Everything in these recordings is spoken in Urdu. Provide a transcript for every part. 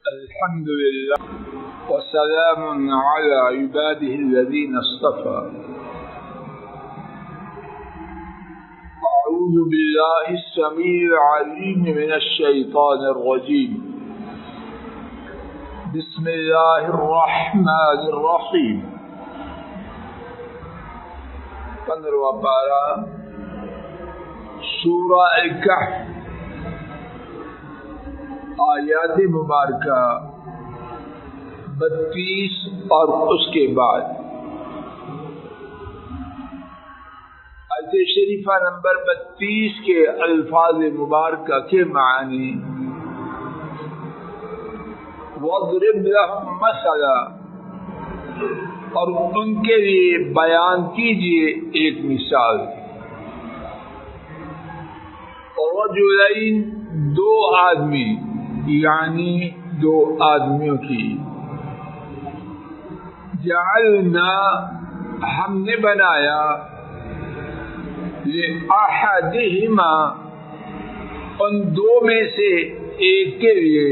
الحمد لله وسلام على عباده الذين اصطفى. أعوذ بالله السميع العليم من الشيطان الرجيم. بسم الله الرحمن الرحيم. 15واں پارہ سورہ الکہف، آیات مبارکہ 32 اور اس کے بعد آیت شریفہ نمبر 32 کے الفاظ مبارکہ کے معنی: وَاضْرِبْ لَهُمْ مَثَلًا، اور ان کے لیے بیان کیجئے ایک مثال. رجلین، دو آدمی، یعنی دو آدمیوں کی. جعلنا، ہم نے بنایا، لأحدہما، ان دو میں سے ایک کے لیے،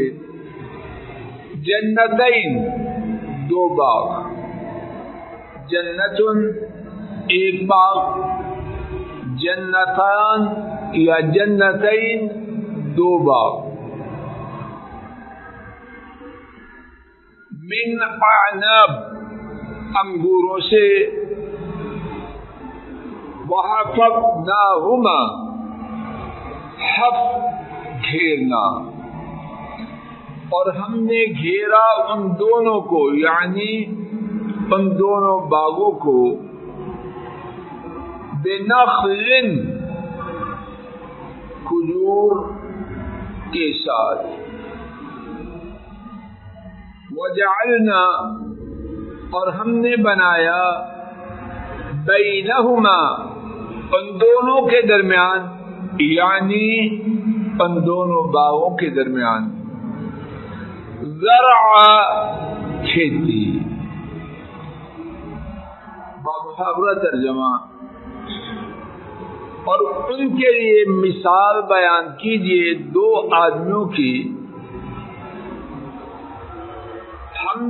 جنتین، دو باغ. جنتن، ایک باغ، جنتان یا جنتین، دو باغ. من اعناب، انگوروں سے. وحفظناہما، حفظ، گھیرنا، اور ہم نے گھیرا ان دونوں کو، یعنی ان دونوں باغوں کو، بنخل، کھجور کے ساتھ. وجعلنا، اور ہم نے بنایا، بینہما، ان دونوں کے درمیان، یعنی ان دونوں باغوں کے درمیان، زرعا، کھیتی. بامحاورہ ترجمہ: اور ان کے لیے مثال بیان کیجئے دو آدمیوں کی. ہم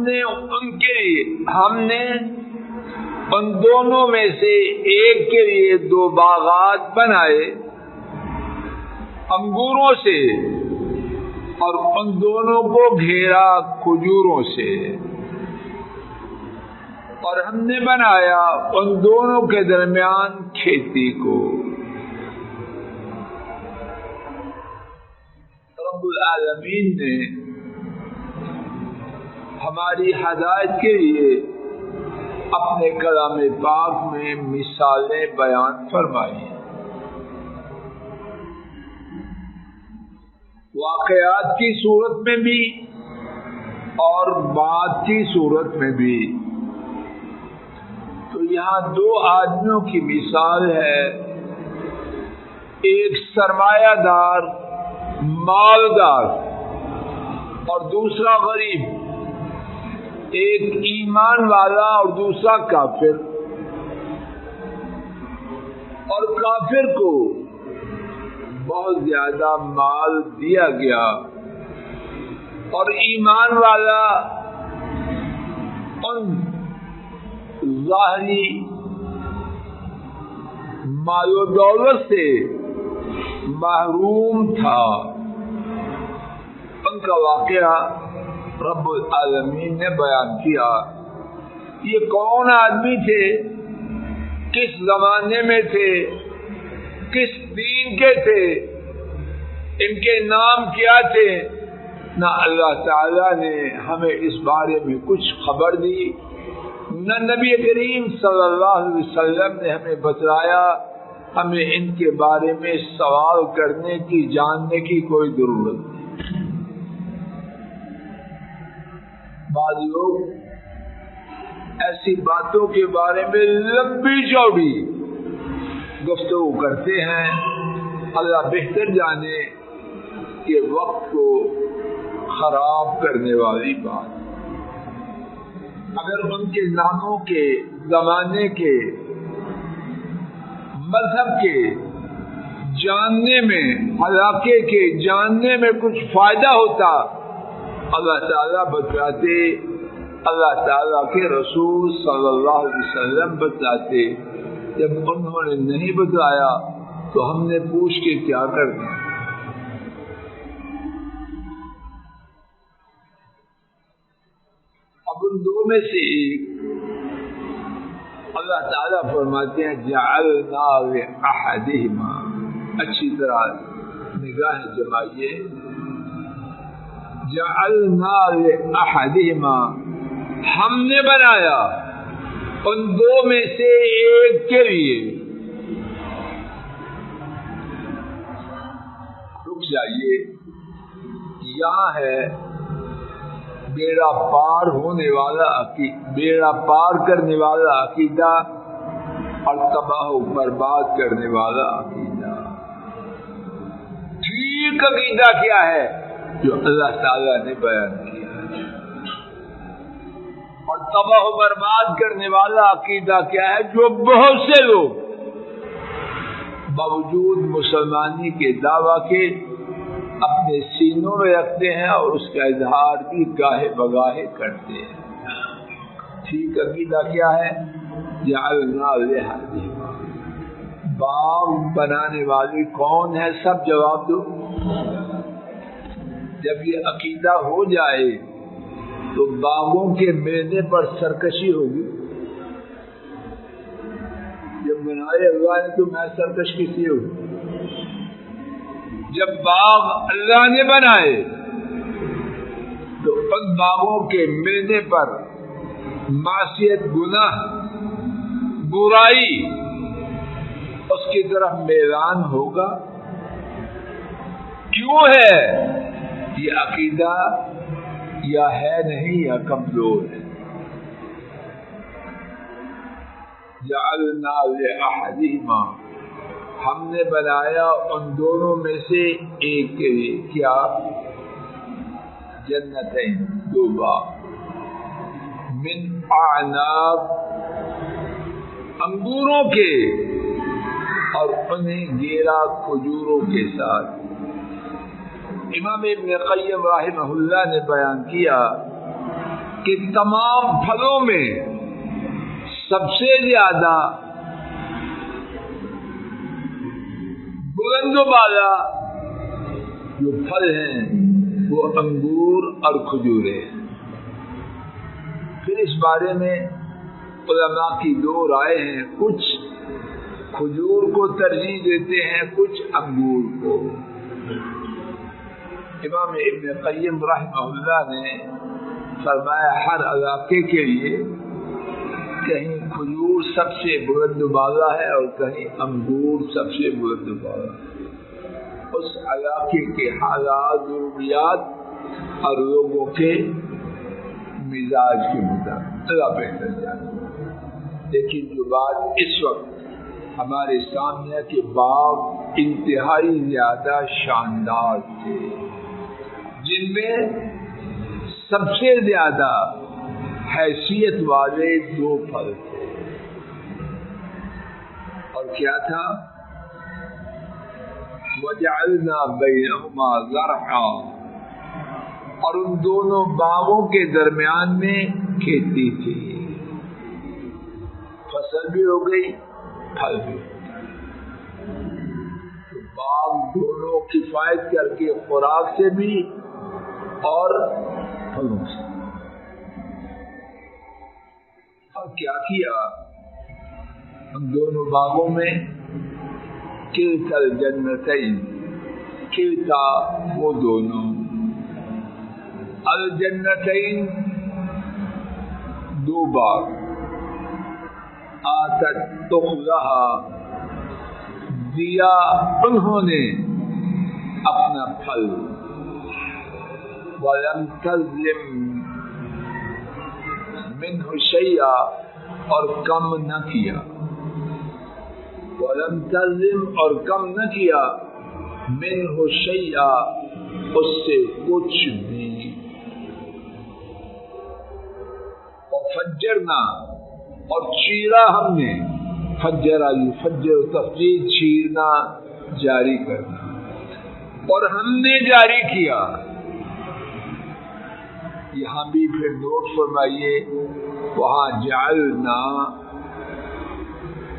نے ان دونوں میں سے ایک کے لیے دو باغات بنائے انگوروں سے، اور ان دونوں کو گھیرا کھجوروں سے، اور ہم نے بنایا ان دونوں کے درمیان کھیتی کو. رب العالمین نے ہماری ہدایت کے لیے اپنے کلام پاک میں مثالیں بیان فرمائی. واقعات کی صورت میں بھی اور بات کی صورت میں بھی. تو یہاں دو آدمیوں کی مثال ہے، ایک سرمایہ دار مالدار اور دوسرا غریب، ایک ایمان والا اور دوسرا کافر. اور کافر کو بہت زیادہ مال دیا گیا اور ایمان والا ان ظاہری مال و دولت سے محروم تھا. ان کا واقعہ رب العالمین نے بیان کیا. یہ کون آدمی تھے، کس زمانے میں تھے، کس دین کے تھے، ان کے نام کیا تھے؟ نہ اللہ تعالی نے ہمیں اس بارے میں کچھ خبر دی، نہ نبی کریم صلی اللہ علیہ وسلم نے ہمیں بتلایا. ہمیں ان کے بارے میں سوال کرنے کی، جاننے کی کوئی ضرورت نہیں. بعض لوگ ایسی باتوں کے بارے میں لمبی چوڑی گفتگو کرتے ہیں. اللہ بہتر جانے کہ وقت کو خراب کرنے والی بات. اگر ان کے ناموں کے، زمانے کے، مذہب کے جاننے میں، علاقے کے جاننے میں کچھ فائدہ ہوتا اللہ تعالیٰ بتاتے، اللہ تعالیٰ کے رسول صلی اللہ علیہ وسلم بتاتے، جب انہوں نے نہیں بتایا تو ہم نے پوچھ کے کیا کرنا؟ اب ان دو میں سے ایک اللہ تعالیٰ فرماتے ہیں جعلنا لأحدہما، اچھی طرح نگاہ جمائیے، جعلنا لأحدہما، ہم نے بنایا ان دو میں سے ایک کے لیے۔ رک جائیے، یہاں ہے بیڑا پار ہونے والا بیڑا پار کرنے والا عقیدہ اور تباہ و برباد کرنے والا عقیدہ۔ ٹھیک عقیدہ کیا ہے؟ جو اللہ تعالیٰ نے بیان کیا، اور تباہ و برباد کرنے والا عقیدہ کیا ہے؟ جو بہت سے لوگ باوجود مسلمانی کے دعویٰ کے اپنے سینوں میں رکھتے ہیں اور اس کا اظہار بھی گاہے بگاہے کرتے ہیں۔ ٹھیک عقیدہ کیا ہے؟ جعلنا لأحدہما، باغ بنانے والے کون ہے؟ سب جواب دو۔ جب یہ عقیدہ ہو جائے تو باغوں کے ملنے پر سرکشی ہوگی۔ جب بنائے اللہ نے تو میں سرکش کس لیے ہوں؟ جب باغ اللہ نے بنائے تو ان باغوں کے ملنے پر معصیت، گناہ، برائی اس کی طرف میلان ہوگا۔ کیوں ہے؟ یہ عقیدہ یا ہے نہیں یا کمزور ہے۔ جعلنا لأحدہما، ہم نے بنایا ان دونوں میں سے ایک کے لیے کیا؟ جنتین، دو باغ، من اعناب، انگوروں کے اور انہیں گیرا کھجوروں کے ساتھ۔ امام ابن قیم رحمہ اللہ نے بیان کیا کہ تمام پھلوں میں سب سے زیادہ بلند و بالا جو پھل ہیں وہ انگور اور کھجورے ہیں۔ پھر اس بارے میں علماء کی دو رائے ہیں، کچھ کھجور کو ترجیح دیتے ہیں، کچھ انگور کو۔ امام ابن قیم رحمہ اللہ نے فرمایا ہر علاقے کے لیے کہیں کھجور سب سے بلند و بالا ہے اور کہیں انگور سب سے بلند و بالا ہے۔ اس علاقے کے حالات، ضروریات اور لوگوں کے مزاج کے مطابق اللہ بہتر جانے۔ لیکن جو بات اس وقت ہمارے سامنے ہے کہ باغ انتہائی زیادہ شاندار تھے، جن میں سب سے زیادہ حیثیت والے دو پھل تھے، اور کیا تھا؟ وَجَعَلْنَا بَيْنَهُمَا زَرْعًا، اور ان دونوں باغوں کے درمیان میں کھیتی تھی، فصل بھی ہو گئی، پھل بھی ہو گئی۔ باغ دونوں کفایت کر کے خوراک سے بھی اور پھلوں سے۔ اور کیا کیا؟ ان دونوں باغوں میں کلتا الجنتین، کلتا وہ دونوں، الجنتین دو باغ، آتت تخلہا دیا انہوں نے اپنا پھل، وَلَمْ تَظْلِمْ مِنْهُ شَيْئًا اور کم نہ کیا، وَلَمْ تَظْلِمْ اور کم نہ کیا، مِنْهُ شَيْئًا اس سے کچھ بھی، وَفَجَّرْنَا اور چیرا ہم نے، فجرا یفجر تفجیر چیرنا، جاری کرنا، اور ہم نے جاری کیا یہاں بھی پھر نوٹ فرمائیے وہاں جعلنا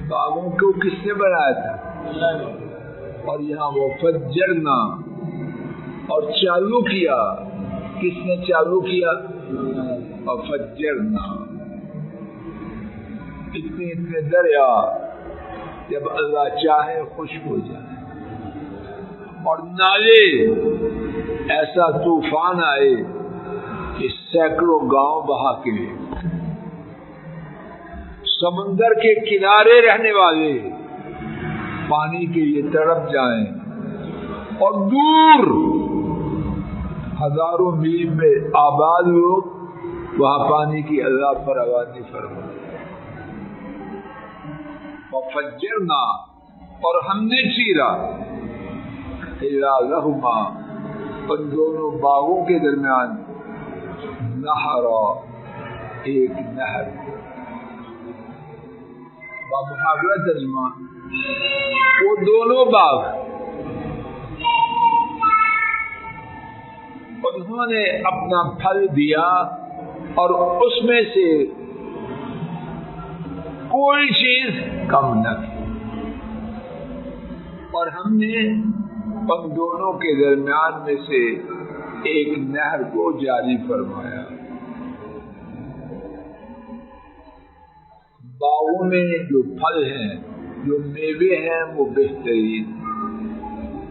باغوں کو کس نے بنایا تھا، اور یہاں وہ فجرنا اور چالو کیا کس نے چالو کیا، اور فجرنا اتنے دریا جب اللہ چاہے خشک ہو جائے، اور نالے ایسا طوفان آئے کہ سینکڑوں گاؤں بہا کے سمندر کے کنارے رہنے والے پانی کے لیے تڑپ جائیں، اور دور ہزاروں میل میں آباد لوگ وہاں پانی کی اللہ پر آبادی فرمائے۔ وفجرنا اور ہم نے چیرا لہما ان دونوں باغوں کے درمیان نہرا ایک نہر، بمحاورہ ترجمہ وہ دونوں باغ انہوں نے اپنا پھل دیا اور اس میں سے کوئی چیز کم نہ کی، اور ہم نے ان دونوں کے درمیان میں سے ایک نہر کو جاری فرمایا۔ باغوں میں جو پھل ہیں جو میوے ہیں وہ بہترین،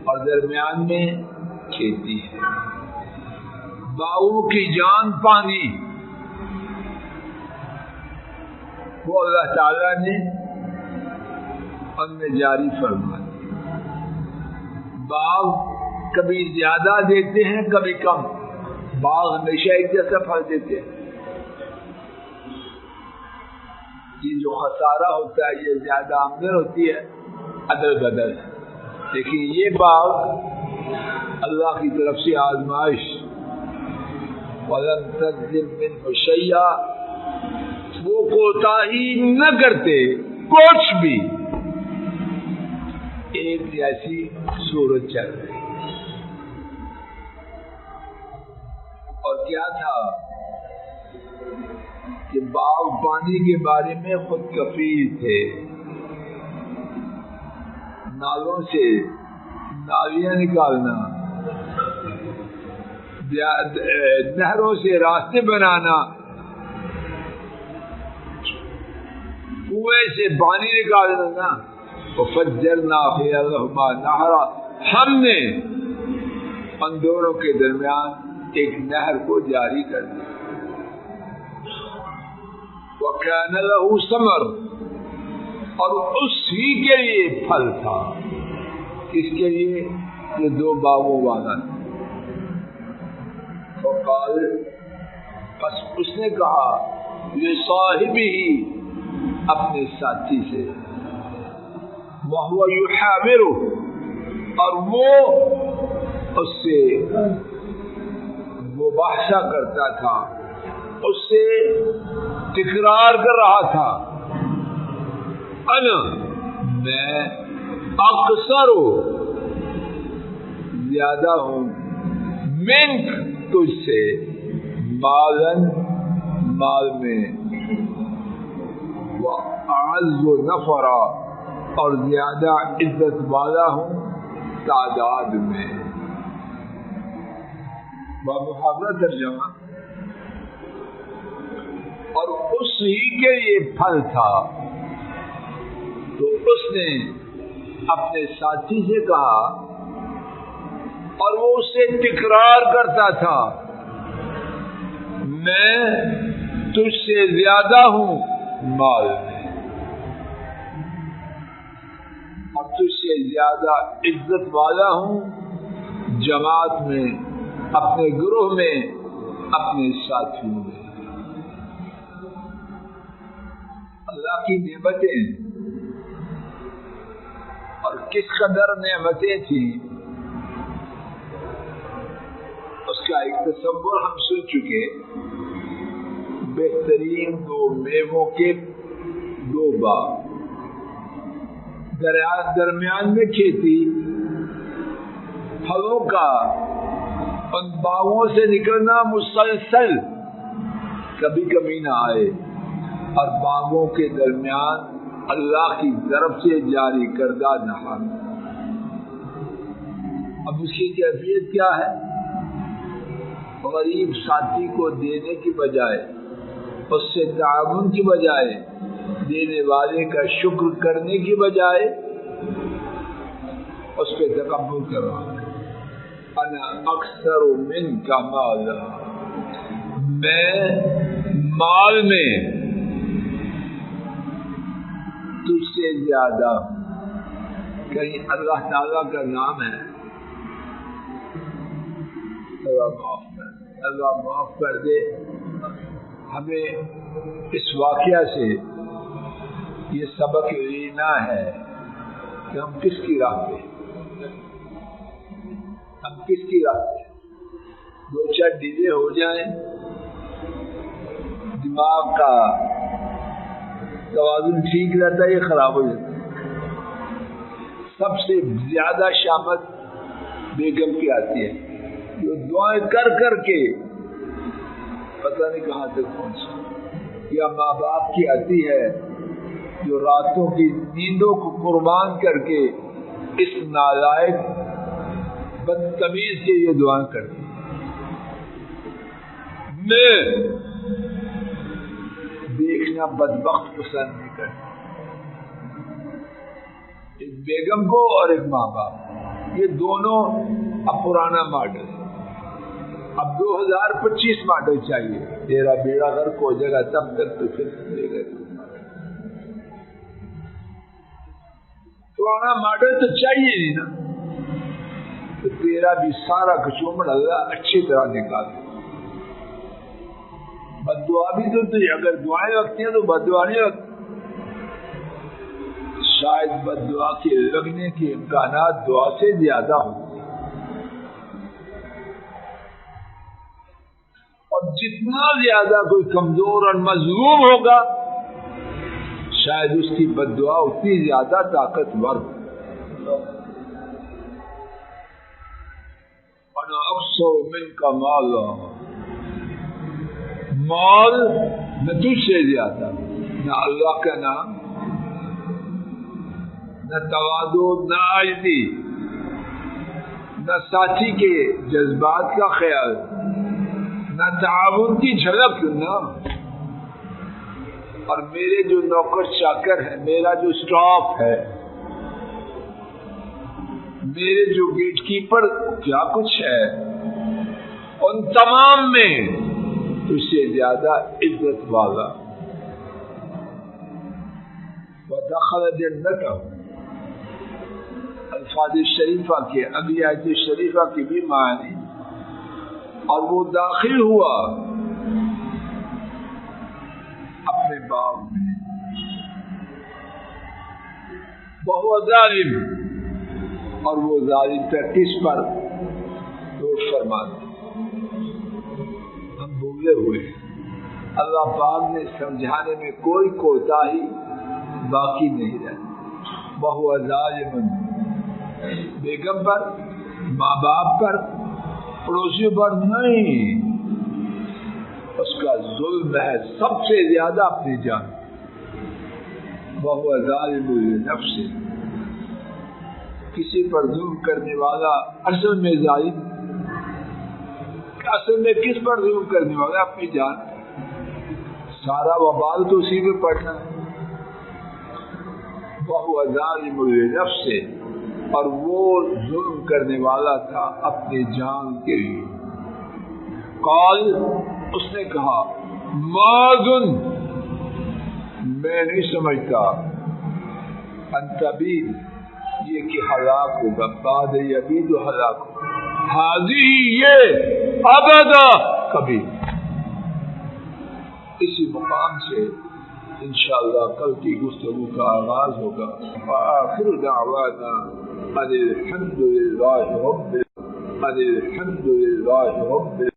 اور درمیان میں کھیتی ہے۔ باغوں کی جان پانی وہ اللہ تعالیٰ نے ان میں جاری فرما دی۔ باغ کبھی زیادہ دیتے ہیں کبھی کم، باغ ہمیشہ ایک جیسا پھل دیتے ہیں۔ یہ جو خسارہ ہوتا ہے یہ زیادہ آمدن ہوتی ہے عدل بدل، لیکن یہ باغ اللہ کی طرف سے آزمائش، وَلَن تَظْلِمْ مِنْهُ شَيْئًا، وہ کوتاہی نہ کرتے کچھ بھی، ایک جیسی صورت چل رہی۔ اور کیا تھا کہ باغ پانی کے بارے میں خود کفیل تھے، نالوں سے نالیاں نکالنا، نہروں سے راستے بنانا، کنویں سے پانی نکالنا، وفجرنا خلالہما نہرا، ہم نے ان دونوں کے درمیان ایک نہر کو جاری کر دیا۔ وَكَانَ لَهُ ثَمَرٌ، اور اس ہی کے لیے پھل تھا، کس کے لیے؟ جو دو باغوں والا تھا۔ وقال، پس اس نے کہا لِصَاحِبِهِ، اپنے ساتھی سے، وَهُوَ يُحَاوِرُهُ، اور وہ اس سے مباحثہ کرتا تھا، اس سے تکرار کر رہا تھا، انا، میں اکثر زیادہ ہوں، منک، تجھ سے، مالن، مال میں، وَأَعَزُّ نَفَرًا، اور زیادہ عزت والا ہوں تعداد میں۔ بمحاورہ ترجمہ، اور اس ہی کے لیے پھل تھا، تو اس نے اپنے ساتھی سے کہا، اور وہ اس سے تکرار کرتا تھا، میں تجھ سے زیادہ ہوں مال میں، اور تجھ سے زیادہ عزت والا ہوں جماعت میں، اپنے گروہ میں، اپنے ساتھیوں میں۔ اللہ کی نعمتیں، اور کس قدر نعمتیں تھیں اس کا ایک تصور ہم سن چکے۔ بہترین دو میووں کے دو باغ، درمیان میں کھیتی، پھلوں کا ان باغوں سے نکلنا مسلسل کبھی کمی نہ آئے، اور باغوں کے درمیان اللہ کی طرف سے جاری کردہ نہر۔ اب اس کی کیفیت کیا ہے؟ غریب ساتھی کو دینے کی بجائے، اس سے تعاون کی بجائے، دینے والے کا شکر کرنے کی بجائے اس پہ تکبر کر رہا ہے۔ انا اکثر منک مالا، میں مال میں تجھ سے زیادہ ہوں۔ کہیں اللہ تعالیٰ کا نام ہے؟ اللہ معاف کر دے۔ ہمیں اس واقعہ سے یہ سبق لینا ہے کہ ہم کس کی راہ پہ، دو چار ڈیلے ہو جائیں، دماغ کا توازن ٹھیک رہتا ہے، یہ خراب ہو جاتا ہے۔ سب سے زیادہ شامت بیگم کی آتی ہے، جو دعائیں کر کر کے پتہ نہیں کہاں تک پہنچا، یا ماں باپ کی آتی ہے جو راتوں کی نیندوں کو قربان کر کے اس نالائق بدتمیز کے یہ دعائیں کرتی۔ میں دیکھنا بدبخت پسند نہیں کرتا، ایک بیگم کو اور ایک ماں باپ، یہ دونوں اب پرانا ماڈل، اب 2025 ماڈل چاہیے۔ تیرا بیڑا غرق ہو جائے گا تب تک تو پھر لے گئے، پرانا ماڈل تو چاہیے نہیں نا، تو تیرا بھی سارا کچومڑ اللہ اچھی طرح نکال۔ بد دعا بھی تو اگر دعائیں رکھتی ہیں تو بد دعا نہیں رکھتی، شاید بد دعا کے لگنے کے امکانات دعا سے زیادہ ہوتے ہیں، اور جتنا زیادہ کوئی کمزور اور مظلوم ہوگا شاید اس کی بد دعا اتنی زیادہ طاقتور۔ انا اکثر منک مالا، مال نہ تجھ سے زیادہ، نہ اللہ کا نام، نہ تواضع، نہ عاجزی، نہ ساتھی کے جذبات کا خیال، نہ تعاون کی جھلک، نہ اور میرے جو نوکر چاکر ہے، میرا جو اسٹاف ہے، میرے جو گیٹ کیپر کیا کچھ ہے، ان تمام میں تجھ سے زیادہ عزت والا۔ وَدَخَلَ جَنَّتَهُ، الفاظ شریفہ کے اگلی آیت شریفہ کی بھی معنی، اور وہ داخل ہوا اپنے باغ میں، وَهُوَ ظالم، اور وہ ظالم تھا کس پر؟ دوش فرماتے ہم بھولے ہوئے، اللہ پاک نے سمجھانے میں کوئی کوتاہی باقی نہیں رہی۔ وَهُوَ ظالم، بیگم پر، ماں باپ پر، پڑوسیوں پر نہیں، اس کا ظلم ہے سب سے زیادہ اپنی جان۔ وَهُوَ ظَالِمٌ لِنَفْسِهِ، کسی پر ظلم کرنے والا اصل میں ظالم، اصل میں کس پر ظلم کرنے والا؟ اپنی جان، سارا وبال تو اسی پہ پڑنا ہے۔ وَهُوَ ظَالِمٌ لِنَفْسِهِ، اور وہ ظلم کرنے والا تھا اپنی جان کے لیے۔ قال، اس نے کہا، ما ظن، میں نہیں سمجھتا، انت بید، یہ کہ ہلاک ہوگا، بعد یبید و ہلاک ہوگا، حاضی یہ ابدا کبھی۔ اسی مقام سے انشاءاللہ کل کی گفتگو کا آغاز ہوگا۔ وآخر دعوانا الحمد للہ رب